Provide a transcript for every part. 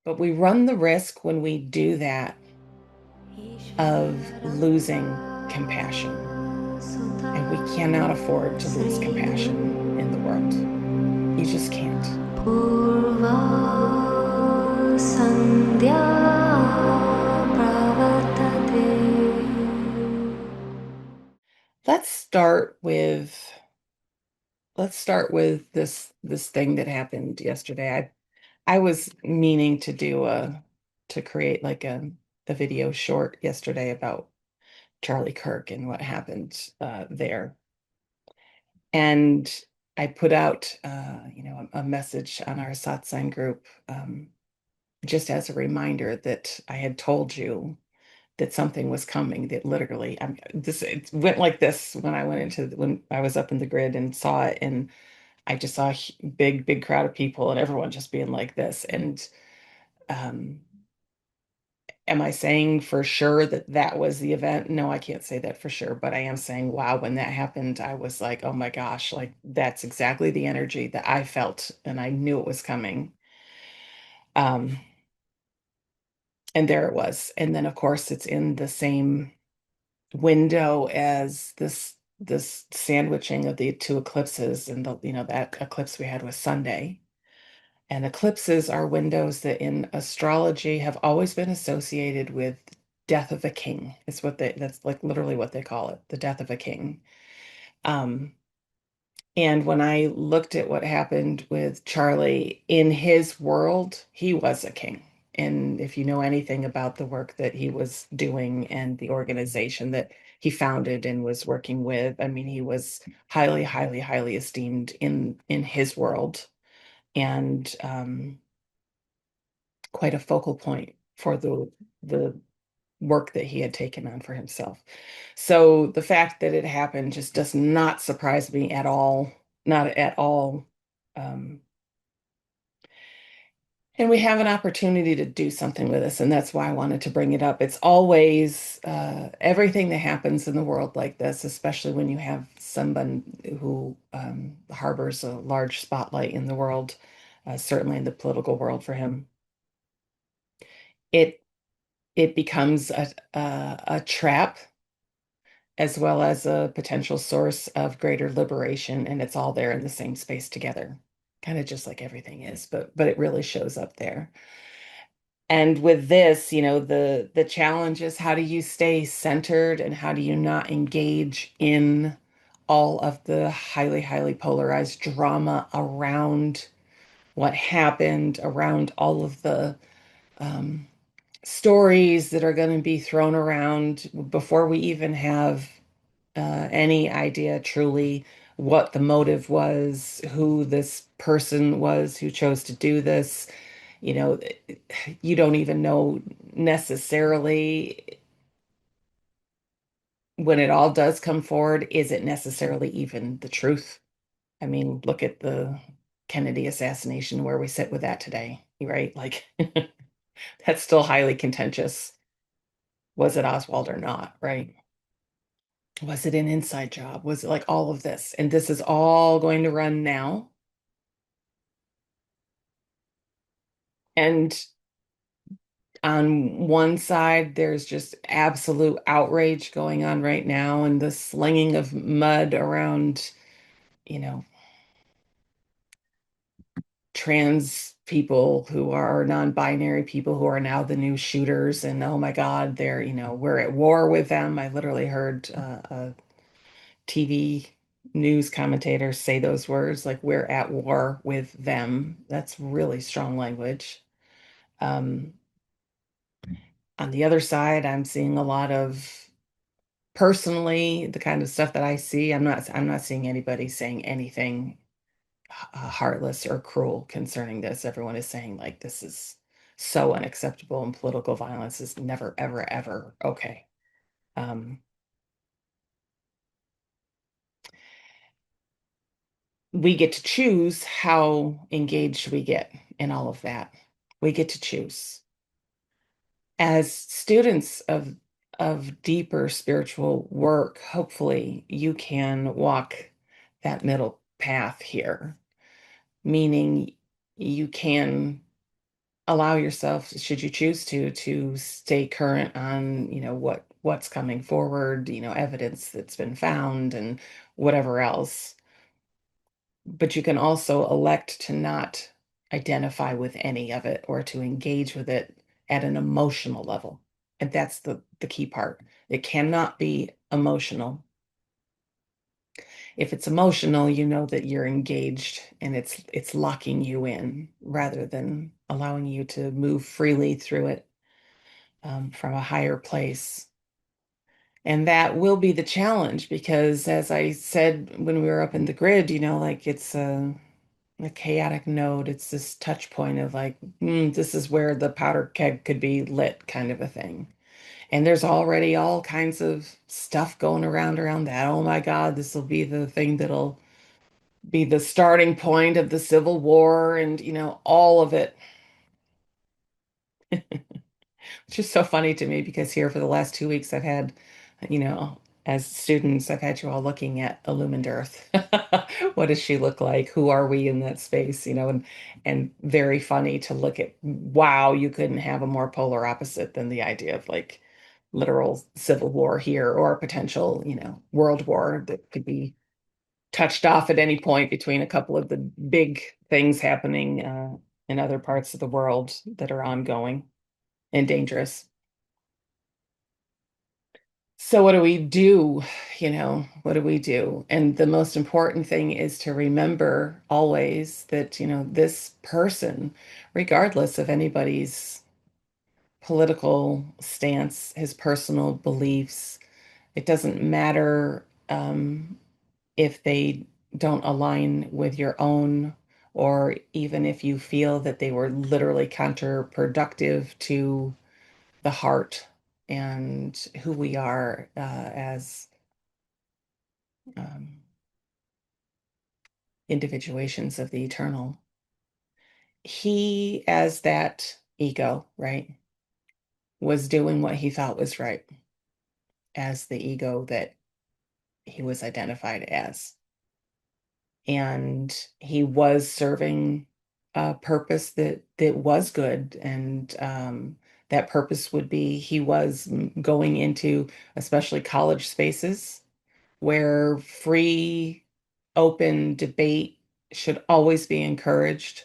But we run the risk when we do that of losing compassion. And we cannot afford to lose compassion in the world. You just can't. Let's start with this thing that happened yesterday. I was meaning to create like a video short yesterday about Charlie Kirk and what happened there. And I put out a message on our Satsang group, just as a reminder that I had told you that something was coming, that literally it went like this when I was up in the grid and saw it, and I just saw a big crowd of people and everyone just being like this. And um am I saying for sure that that was the event? No, I can't say that for sure, but I am saying, wow, when that happened, I was like, oh my gosh, like that's exactly the energy that I felt, and I knew it was coming. Um, and there it was. And then, of course, it's in the same window as this sandwiching of the two eclipses, and that eclipse we had was Sunday. And eclipses are windows that in astrology have always been associated with death of a king. That's like literally what they call it, the death of a king. Um, and when I looked at what happened with Charlie, in his world, he was a king. And if you know anything about the work that he was doing and the organization that he founded and was working with, I mean, he was highly esteemed in his world, and quite a focal point for the work that he had taken on for himself. So the fact that it happened just does not surprise me at all, not at all. Um, and we have an opportunity to do something with this, and that's why I wanted to bring it up. It's always everything that happens in the world like this, especially when you have someone who harbors a large spotlight in the world, certainly in the political world for him. It it becomes a trap as well as a potential source of greater liberation, and it's all there in the same space together, kind of just like everything is, but it really shows up there. And with this, the challenge is, how do you stay centered and how do you not engage in all of the highly polarized drama around what happened, around all of the um, stories that are going to be thrown around before we even have any idea truly what the motive was, who this person was who chose to do this. You know, you don't even know necessarily when it all does come forward, is it necessarily even the truth? I mean, look at the Kennedy assassination, where we sit with that today, right? Like, that's still highly contentious. Was it Oswald or not, right? Was it an inside job? Was it like all of this? And this is all going to run now. And on one side, there's just absolute outrage going on right now, and the slinging of mud around, you know, trans people who are non-binary people who are now the new shooters. And oh my God, we're at war with them. I literally heard a TV news commentator say those words, like, we're at war with them. That's really strong language. Um, on the other side, I'm seeing a lot of, personally, the kind of stuff that I see. I'm not seeing anybody saying anything heartless or cruel concerning this. Everyone is saying like this is so unacceptable, and political violence is never ever okay. Um, we get to choose how engaged we get in all of that. We get to choose. As students of deeper spiritual work, hopefully you can walk that middle path here, meaning you can allow yourself, should you choose to stay current on, what's coming forward, evidence that's been found and whatever else. But you can also elect to not identify with any of it or to engage with it at an emotional level. And that's the key part. It cannot be emotional. If it's emotional, you know that you're engaged and it's locking you in rather than allowing you to move freely through it, from a higher place. And that will be the challenge because, as I said when we were up in the grid, like it's a chaotic node. It's this touch point of like, this is where the powder keg could be lit, kind of a thing. And there's already all kinds of stuff going around that. Oh my God, this will be the thing that'll be the starting point of the Civil War and, all of it. It's just so funny to me because here for the last 2 weeks, I've had, you know, as students, I've had you all looking at Illumined Earth. What does she look like? Who are we in that space? And very funny to look at, wow, you couldn't have a more polar opposite than the idea of like literal civil war here or a potential, world war that could be touched off at any point between a couple of the big things happening in other parts of the world that are ongoing and dangerous. So what do we do? What do we do? And the most important thing is to remember always that, this person, regardless of anybody's political stance, his personal beliefs, it doesn't matter if they don't align with your own, or even if you feel that they were literally counterproductive to the heart and who we are as um, individuations of the eternal. He, as that ego, right, was doing what he thought was right as the ego that he was identified as. And he was serving a purpose that was good. And that purpose would be he was going into especially college spaces where free, open debate should always be encouraged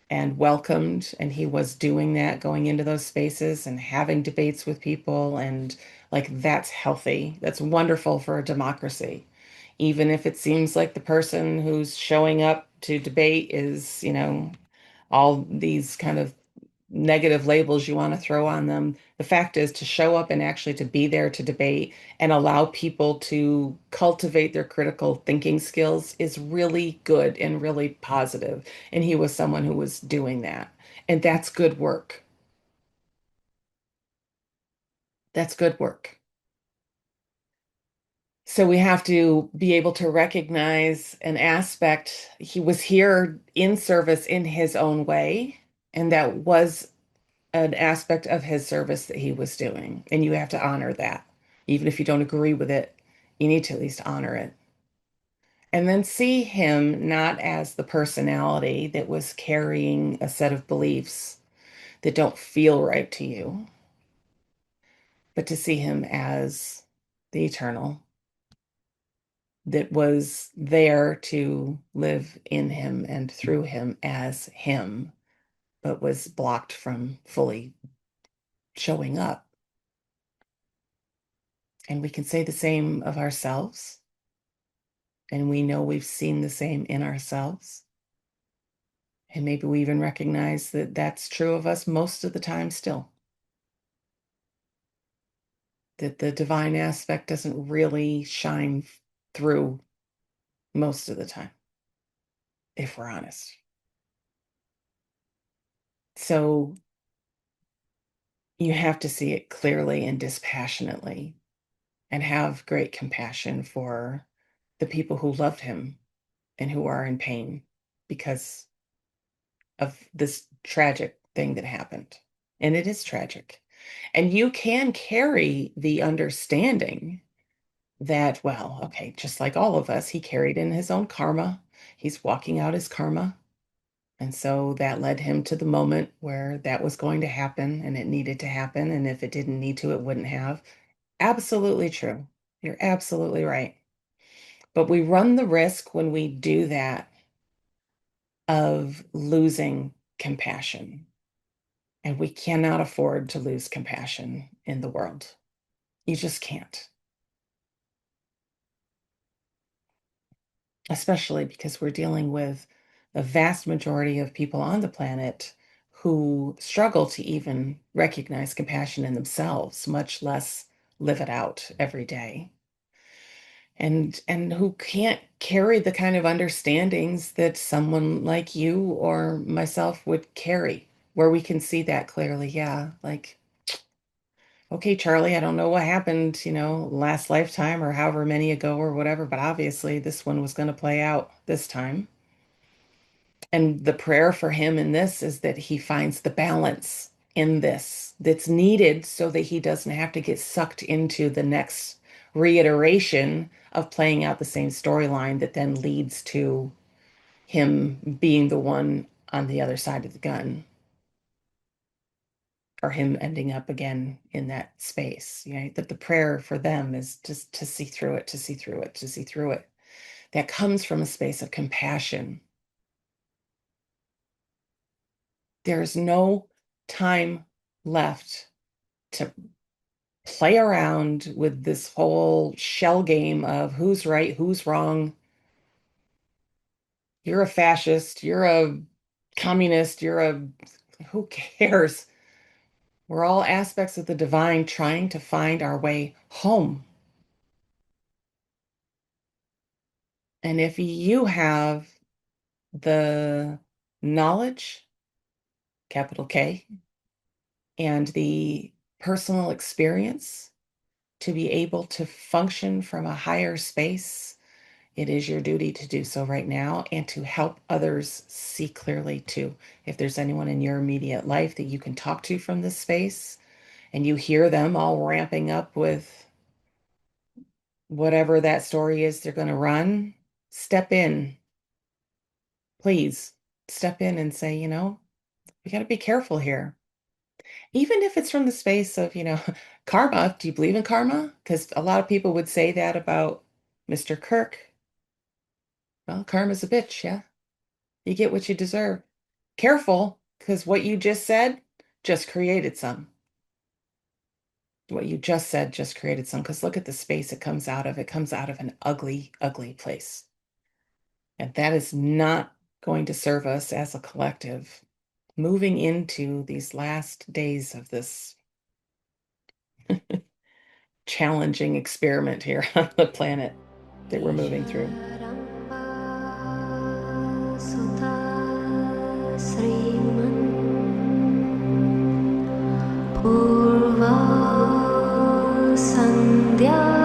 and welcomed. And he was doing that, going into those spaces and having debates with people. And like, that's healthy. That's wonderful for a democracy. Even if it seems like the person who's showing up to debate is, all these kind of negative labels you want to throw on them. The fact is to show up and actually to be there to debate and allow people to cultivate their critical thinking skills is really good and really positive. And he was someone who was doing that. And that's good work. That's good work. So we have to be able to recognize an aspect. He was here in service in his own way, and that was an aspect of his service that he was doing. And you have to honor that. Even if you don't agree with it, you need to at least honor it. And then see him not as the personality that was carrying a set of beliefs that don't feel right to you, but to see him as the eternal that was there to live in him and through him as him, but was blocked from fully showing up. And we can say the same of ourselves. And we know we've seen the same in ourselves. And maybe we even recognize that that's true of us most of the time still. That the divine aspect doesn't really shine through most of the time, if we're honest. So you have to see it clearly and dispassionately and have great compassion for the people who loved him and who are in pain because of this tragic thing that happened. And it is tragic. And you can carry the understanding that, well, okay, just like all of us, he carried in his own karma. He's walking out his karma. And so that led him to the moment where that was going to happen and it needed to happen. And if it didn't need to, it wouldn't have. Absolutely true. You're absolutely right. But we run the risk when we do that of losing compassion. And we cannot afford to lose compassion in the world. You just can't, especially because we're dealing with a vast majority of people on the planet who struggle to even recognize compassion in themselves, much less live it out every day. And who can't carry the kind of understandings that someone like you or myself would carry, where we can see that clearly. Yeah, like, okay, Charlie, I don't know what happened, last lifetime or however many ago or whatever, but obviously this one was going to play out this time. And the prayer for him in this is that he finds the balance in this that's needed so that he doesn't have to get sucked into the next reiteration of playing out the same storyline that then leads to him being the one on the other side of the gun, or him ending up again in that space. That the prayer for them is just to see through it, to see through it, to see through it. That comes from a space of compassion. There's no time left to play around with this whole shell game of who's right, who's wrong. You're a fascist, you're a communist, who cares? We're all aspects of the divine trying to find our way home. And if you have the knowledge, capital K, and the personal experience to be able to function from a higher space, it is your duty to do so right now and to help others see clearly too. If there's anyone in your immediate life that you can talk to from this space and you hear them all ramping up with whatever that story is they're going to run, step in, please. Step in and say, we got to be careful here. Even if it's from the space of, karma. Do you believe in karma? Because a lot of people would say that about Mr. Kirk. Well, karma's a bitch, yeah. You get what you deserve. Careful, because what you just said just created some. What you just said just created some. Because look at the space it comes out of. It comes out of an ugly, ugly place. And that is not going to serve us as a collective moving into these last days of this challenging experiment here on the planet that we're moving through. Purva Sandhya